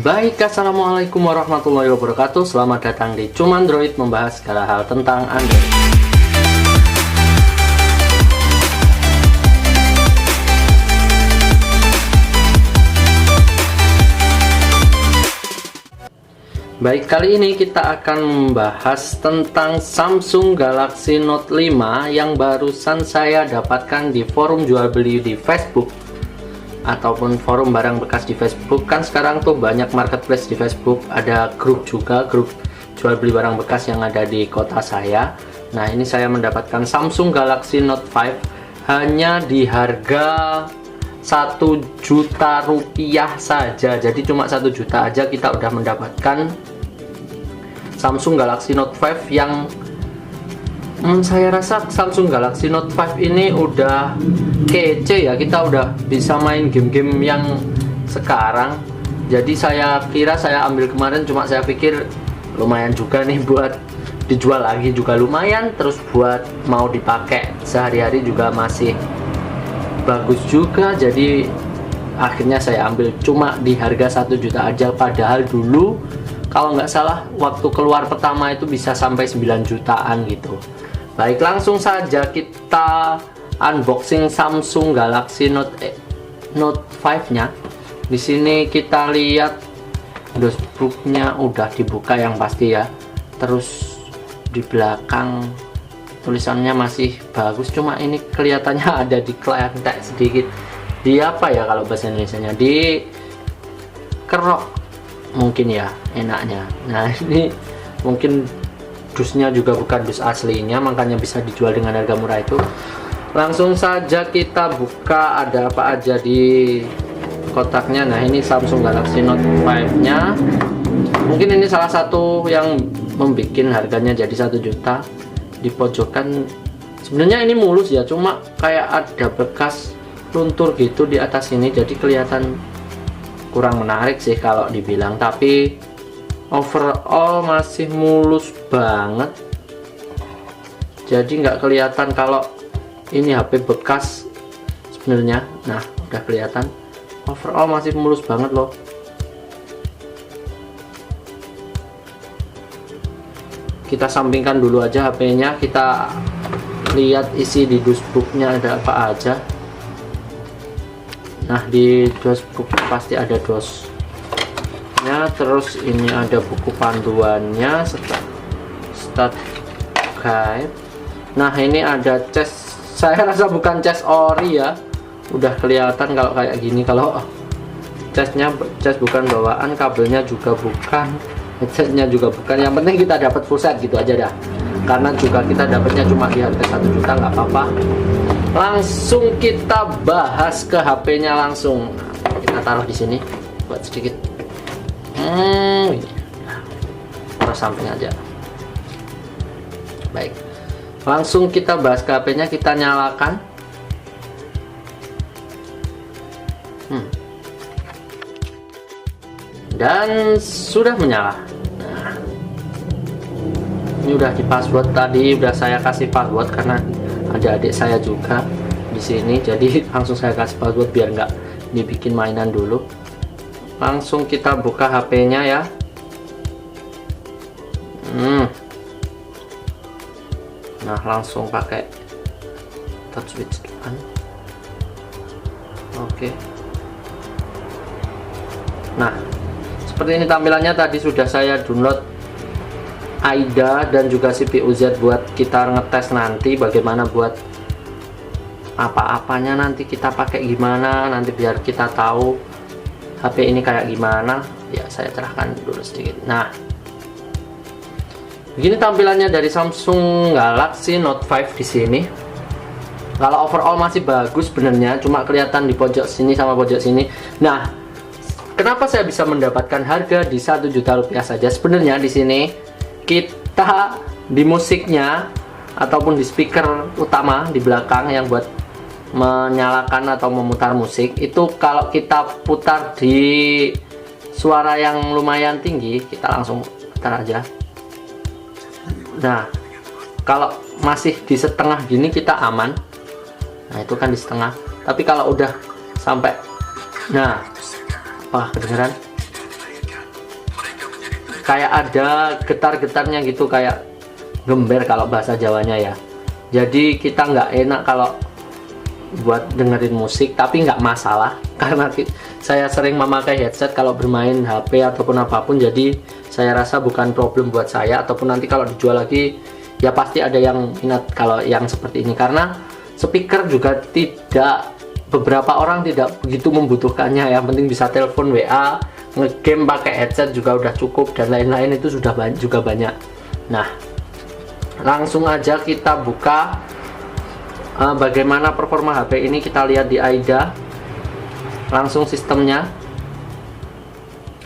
Baik, assalamualaikum warahmatullahi wabarakatuh. Selamat datang di Cumandroid, membahas segala hal tentang Android. Baik, kali ini kita akan membahas tentang Samsung Galaxy Note 5 yang barusan saya dapatkan di forum jual beli di Facebook ataupun forum barang bekas di Facebook. Kan sekarang tuh banyak marketplace di Facebook, ada grup juga, grup jual beli barang bekas yang ada di kota saya. Nah, ini saya mendapatkan Samsung Galaxy Note 5 hanya di harga 1 juta rupiah saja. Jadi cuma 1 juta aja kita udah mendapatkan Samsung Galaxy Note 5 yang saya rasa Samsung Galaxy Note 5 ini udah kece ya. Kita udah bisa main game-game yang sekarang. Jadi saya kira saya ambil kemarin, cuma saya pikir lumayan juga nih buat dijual lagi juga lumayan, terus buat mau dipakai sehari-hari juga masih bagus juga. Jadi akhirnya saya ambil cuma di harga 1 juta aja, padahal dulu kalau nggak salah waktu keluar pertama itu bisa sampai 9 jutaan gitu. Baik, langsung saja kita unboxing Samsung Galaxy Note 5 nya. Di sini kita lihat dashboardnya udah dibuka yang pasti ya. Terus di belakang tulisannya masih bagus, cuma ini kelihatannya ada di kelentek sedikit. Di apa ya kalau bahasa Indonesianya? Di kerok mungkin ya enaknya. Nah, ini mungkin dusnya juga bukan dus aslinya, makanya bisa dijual dengan harga murah itu. Langsung saja kita buka ada apa aja di kotaknya. Nah, ini Samsung Galaxy Note 5 nya. Mungkin ini salah satu yang membuat harganya jadi 1 juta. Di pojokan sebenarnya ini mulus ya, cuma kayak ada bekas luntur gitu di atas ini, jadi kelihatan kurang menarik sih kalau dibilang, tapi overall masih mulus banget. Jadi nggak kelihatan kalau ini HP bekas sebenarnya. Nah, udah kelihatan overall masih mulus banget loh. Kita sampingkan dulu aja HP-nya, kita lihat isi di dashboardnya ada apa aja. Nah, di dashboard pasti ada dosnya, terus ini ada buku panduannya, start guide. Nah, ini ada cas, saya rasa bukan cas ori ya, udah kelihatan kalau kayak gini. Kalau casnya cas bukan bawaan, kabelnya juga bukan, headsetnya juga bukan. Yang penting kita dapat full set gitu aja dah, karena juga kita dapatnya cuma di harga 1 juta, nggak apa-apa. Langsung kita bahas ke HP-nya langsung. Kita taruh di sini buat sedikit. Taruh samping aja. Baik. Langsung kita bahas ke HP-nya, kita nyalakan. Dan sudah menyala. Nah, ini udah di password tadi, udah saya kasih password karena ada adik saya juga di sini, jadi langsung saya kasih password biar nggak dibikin mainan dulu. Langsung kita buka HP-nya ya. Nah, langsung pakai touch switch kan. Oke. Nah, seperti ini tampilannya. Tadi sudah saya download AIDA dan juga CPU Z buat kita ngetes nanti bagaimana buat apa-apanya, nanti kita pakai gimana, nanti biar kita tahu HP ini kayak gimana ya. Saya cerahkan dulu sedikit. Nah, begini tampilannya dari Samsung Galaxy Note 5 di sini. Kalau overall masih bagus sebenarnya, cuma kelihatan di pojok sini sama pojok sini. Nah, kenapa saya bisa mendapatkan harga di 1 juta rupiah saja? Sebenarnya di sini kita di musiknya ataupun di speaker utama di belakang yang buat menyalakan atau memutar musik itu, kalau kita putar di suara yang lumayan tinggi, kita langsung putar aja. Nah, kalau masih di setengah gini kita aman. Nah, itu kan di setengah. Tapi kalau udah sampai, nah, wah kedengeran. kayak ada getar-getarnya gitu, kayak gember kalau bahasa Jawanya ya. Jadi kita nggak enak kalau buat dengerin musik, tapi nggak masalah karena saya sering memakai headset kalau bermain HP ataupun apapun, jadi saya rasa bukan problem buat saya. Ataupun nanti kalau dijual lagi ya pasti ada yang minat kalau yang seperti ini, karena speaker juga tidak, beberapa orang tidak begitu membutuhkannya. Yang penting bisa telepon, WA, ngegame pakai headset juga udah cukup, dan lain-lain itu sudah juga banyak. Nah, langsung aja kita buka bagaimana performa HP ini. Kita lihat di AIDA langsung sistemnya.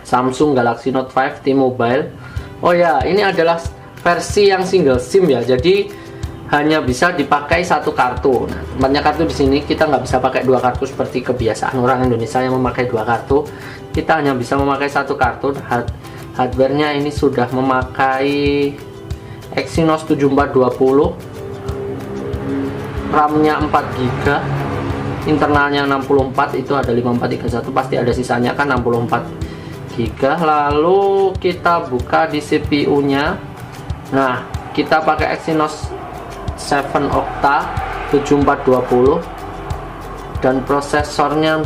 Samsung Galaxy Note 5 T-Mobile. Oh ya, ini adalah versi yang single SIM ya, jadi hanya bisa dipakai satu kartu. Nah, tempatnya kartu di sini kita nggak bisa pakai dua kartu seperti kebiasaan orang Indonesia yang memakai dua kartu. Kita hanya bisa memakai satu kartu. Hardware-nya ini sudah memakai Exynos 7420, RAM-nya 4GB, internalnya 64, itu ada 5431, pasti ada sisanya kan 64GB. Lalu kita buka di CPU-nya. Nah, kita pakai Exynos 7 Octa 7420 dan prosesornya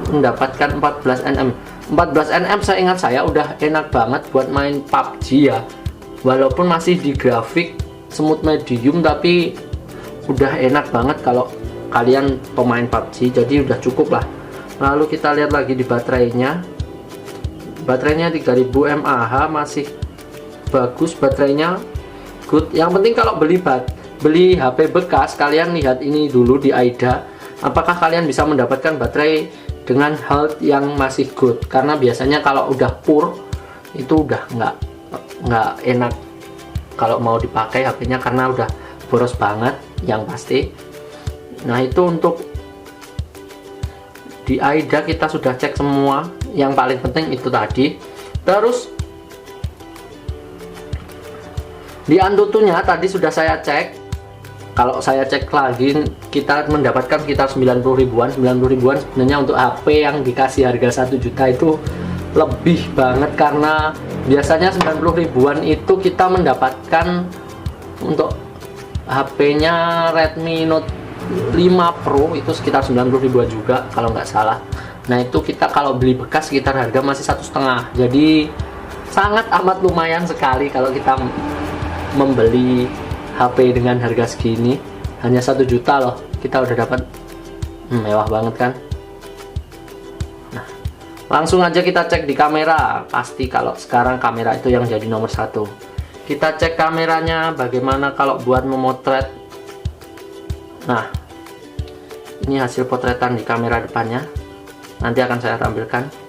mendapatkan 14 nm. 14 nm saya ingat saya udah enak banget buat main PUBG ya. Walaupun masih di grafik smooth medium, tapi udah enak banget kalau kalian pemain PUBG, jadi udah cukup lah. Lalu kita lihat lagi di baterainya. Baterainya 3000 mAh, masih bagus baterainya, good. Yang penting kalau beli HP bekas, kalian lihat ini dulu di AIDA, apakah kalian bisa mendapatkan baterai dengan health yang masih good. Karena biasanya kalau udah poor itu udah nggak enak kalau mau dipakai HP-nya, karena udah boros banget yang pasti. Nah, itu untuk di AIDA kita sudah cek semua. Yang paling penting itu tadi. Terus di Antutunya tadi sudah saya cek. Kalau saya cek lagi, kita mendapatkan sekitar 90 ribuan. 90 ribuan sebenarnya untuk HP yang dikasih harga 1 juta itu lebih banget, karena biasanya 90 ribuan itu kita mendapatkan untuk HP-nya Redmi Note 5 Pro itu sekitar 90 ribuan juga kalau nggak salah. Nah, itu kita kalau beli bekas sekitar harga masih 1,5. Jadi sangat amat lumayan sekali kalau kita membeli HP dengan harga segini. Hanya 1 juta loh, kita udah dapat mewah banget kan. Nah, langsung aja kita cek di kamera. Pasti kalau sekarang kamera itu yang jadi nomor satu. Kita cek kameranya bagaimana kalau buat memotret. Nah, ini hasil potretan di kamera depannya, nanti akan saya tampilkan.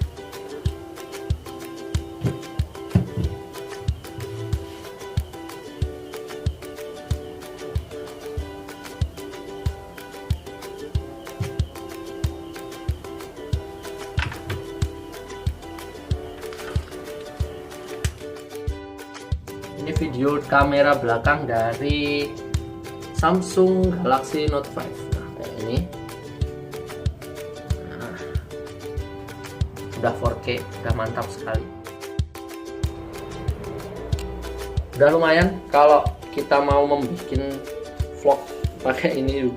Ini video kamera belakang dari Samsung Galaxy Note 5. Nah, kayak ini. Nah, udah 4K, udah mantap sekali. Udah lumayan kalau kita mau membuat vlog pakai ini.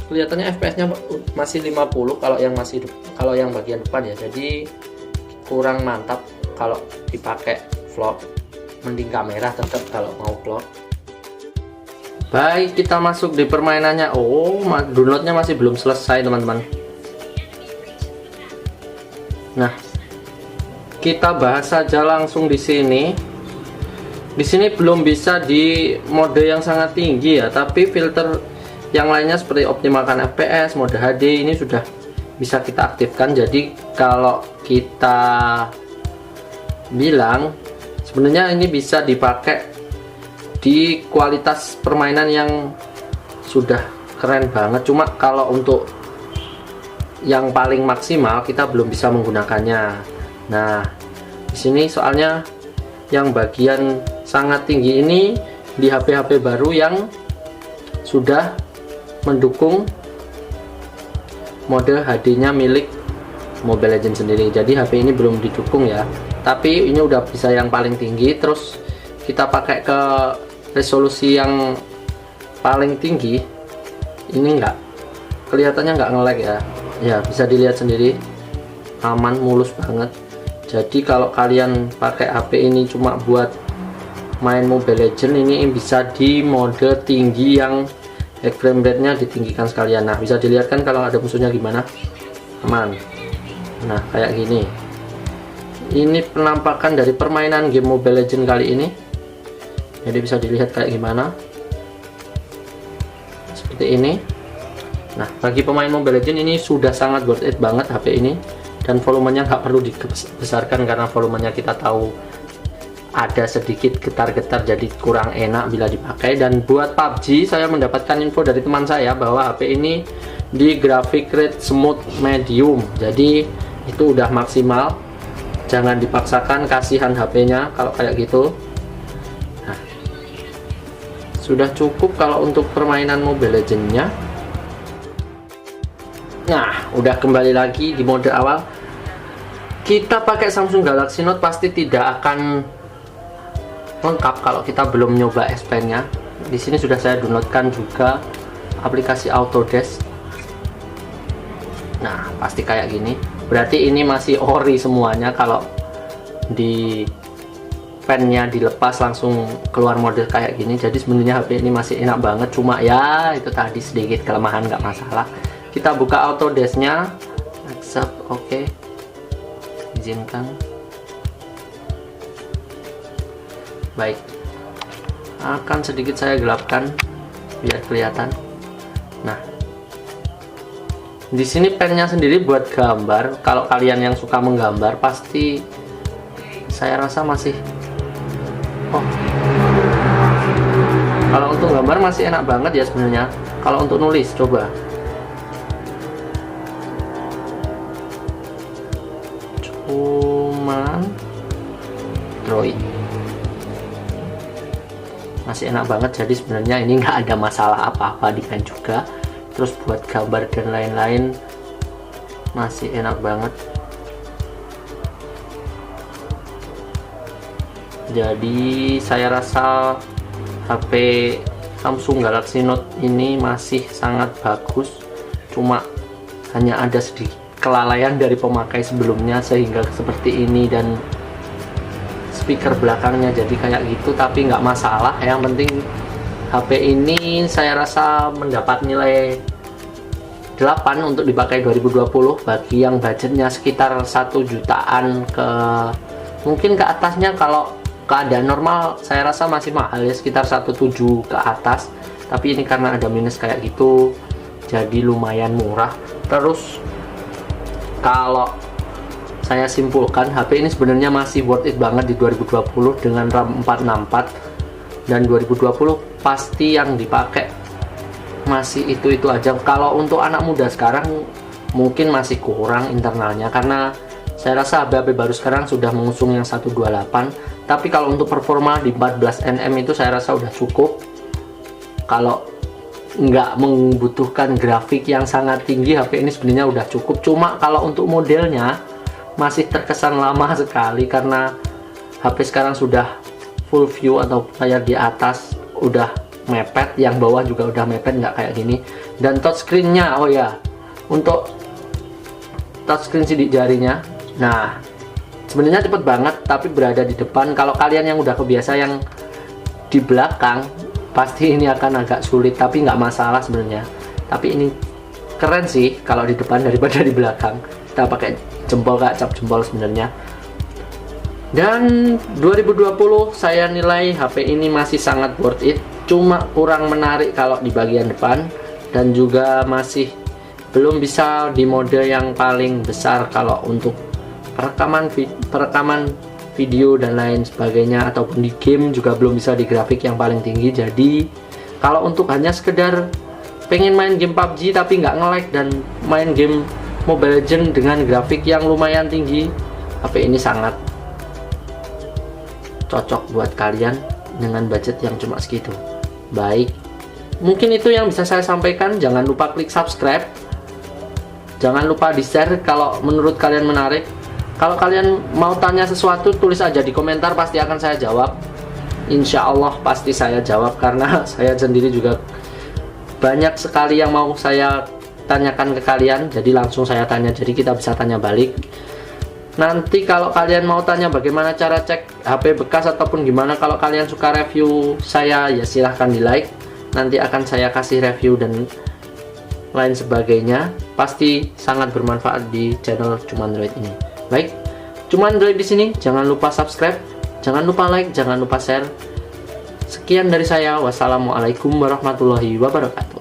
Kelihatannya FPS-nya masih 50 kalau yang bagian depan ya. Jadi kurang mantap kalau dipakai vlog. Mending kamera tetap kalau mau vlog. Baik, kita masuk di permainannya. Oh, downloadnya masih belum selesai teman-teman. Nah, kita bahas saja langsung di sini. Di sini belum bisa di mode yang sangat tinggi ya, tapi filter yang lainnya seperti optimalkan FPS, mode HD ini sudah bisa kita aktifkan. Jadi kalau kita bilang sebenarnya ini bisa dipakai di kualitas permainan yang sudah keren banget. Cuma kalau untuk yang paling maksimal kita belum bisa menggunakannya. Nah, di sini soalnya yang bagian sangat tinggi ini di HP-HP baru yang sudah mendukung mode HD-nya milik Mobile Legends sendiri. Jadi HP ini belum didukung ya, tapi ini udah bisa yang paling tinggi. Terus kita pakai ke resolusi yang paling tinggi, ini enggak kelihatannya nggak nge-lag ya. Ya bisa dilihat sendiri, aman, mulus banget. Jadi kalau kalian pakai HP ini cuma buat main Mobile Legends, ini bisa di mode tinggi yang frame rate-nya ditinggikan sekalian. Nah bisa dilihat kan kalau ada musuhnya gimana, aman. Nah kayak gini. Ini penampakan dari permainan game Mobile Legends kali ini. Jadi bisa dilihat kayak gimana, seperti ini. Nah bagi pemain Mobile Legends ini sudah sangat worth it banget HP ini. Dan volumenya nggak perlu dibesarkan karena volumenya kita tahu ada sedikit getar-getar, jadi kurang enak bila dipakai. Dan buat PUBG, saya mendapatkan info dari teman saya bahwa HP ini di graphic rate smooth medium, jadi itu udah maksimal. Jangan dipaksakan, kasihan HP-nya kalau kayak gitu. Nah, sudah cukup kalau untuk permainan Mobile Legends-nya. Nah, udah kembali lagi di mode awal. Kita pakai Samsung Galaxy Note pasti tidak akan lengkap kalau kita belum nyoba S Pen-nya. Di sini sudah saya downloadkan juga aplikasi Autodesk. Nah, pasti kayak gini. Berarti ini masih ori semuanya. Kalau di pen-nya dilepas langsung keluar model kayak gini. Jadi sebenarnya HP ini masih enak banget. Cuma ya itu tadi sedikit kelemahan, nggak masalah. Kita buka Autodesk-nya. Accept, oke. Izinkan. Baik, akan sedikit saya gelapkan biar kelihatan. Nah, di sini pennya sendiri buat gambar. Kalau kalian yang suka menggambar, pasti saya rasa masih. Oh, kalau untuk gambar masih enak banget ya sebenarnya. Kalau untuk nulis, coba. Cuman drawing. Masih enak banget, jadi sebenarnya ini nggak ada masalah apa-apa di pen juga. Terus buat gambar dan lain-lain masih enak banget. Jadi saya rasa HP Samsung Galaxy Note ini masih sangat bagus. Cuma hanya ada sedikit kelalaian dari pemakai sebelumnya sehingga seperti ini, dan speaker belakangnya jadi kayak gitu, tapi nggak masalah. Yang penting HP ini saya rasa mendapat nilai 8 untuk dipakai 2020 bagi yang budgetnya sekitar 1 jutaan ke mungkin ke atasnya. Kalau keadaan normal saya rasa masih mahal ya, sekitar 1,7 ke atas, tapi ini karena ada minus kayak gitu jadi lumayan murah. Terus kalau saya simpulkan, HP ini sebenarnya masih worth it banget di 2020 dengan RAM 464, dan 2020 pasti yang dipakai masih itu aja. Kalau untuk anak muda sekarang mungkin masih kurang internalnya, karena saya rasa HP baru sekarang sudah mengusung yang 128, tapi kalau untuk performa di 14 nm itu saya rasa udah cukup. Kalau nggak membutuhkan grafik yang sangat tinggi, HP ini sebenarnya udah cukup. Cuma kalau untuk modelnya masih terkesan lama sekali karena HP sekarang sudah full view atau layar di atas udah mepet, yang bawah juga udah mepet, nggak kayak gini. Dan touchscreen-nya, oh ya, untuk touchscreen sidik jarinya, nah sebenarnya cepet banget tapi berada di depan. Kalau kalian yang udah kebiasa yang di belakang, pasti ini akan agak sulit, tapi nggak masalah sebenarnya. Tapi ini keren sih kalau di depan daripada di belakang. Kita pakai jempol, kak, cap jempol sebenarnya. Dan 2020 saya nilai HP ini masih sangat worth it. Cuma kurang menarik kalau di bagian depan, dan juga masih belum bisa di mode yang paling besar kalau untuk perekaman video dan lain sebagainya, ataupun di game juga belum bisa di grafik yang paling tinggi. Jadi kalau untuk hanya sekedar pengen main game PUBG tapi nggak nge-lag dan main game Mobile Legends dengan grafik yang lumayan tinggi, HP ini sangat cocok buat kalian dengan budget yang cuma segitu. Baik, mungkin itu yang bisa saya sampaikan. Jangan lupa klik subscribe Jangan lupa di share kalau menurut kalian menarik. Kalau kalian mau tanya sesuatu, tulis aja di komentar, pasti akan saya jawab. Insya Allah pasti saya jawab, karena saya sendiri juga banyak sekali yang mau saya tanyakan ke kalian. Jadi langsung saya tanya, jadi kita bisa tanya balik. Nanti kalau kalian mau tanya bagaimana cara cek HP bekas ataupun gimana, kalau kalian suka review saya, ya silahkan di like. Nanti akan saya kasih review dan lain sebagainya. Pasti sangat bermanfaat di channel Cumandroid ini. Baik, Cumandroid di sini, jangan lupa subscribe, jangan lupa like, jangan lupa share. Sekian dari saya. Wassalamualaikum warahmatullahi wabarakatuh.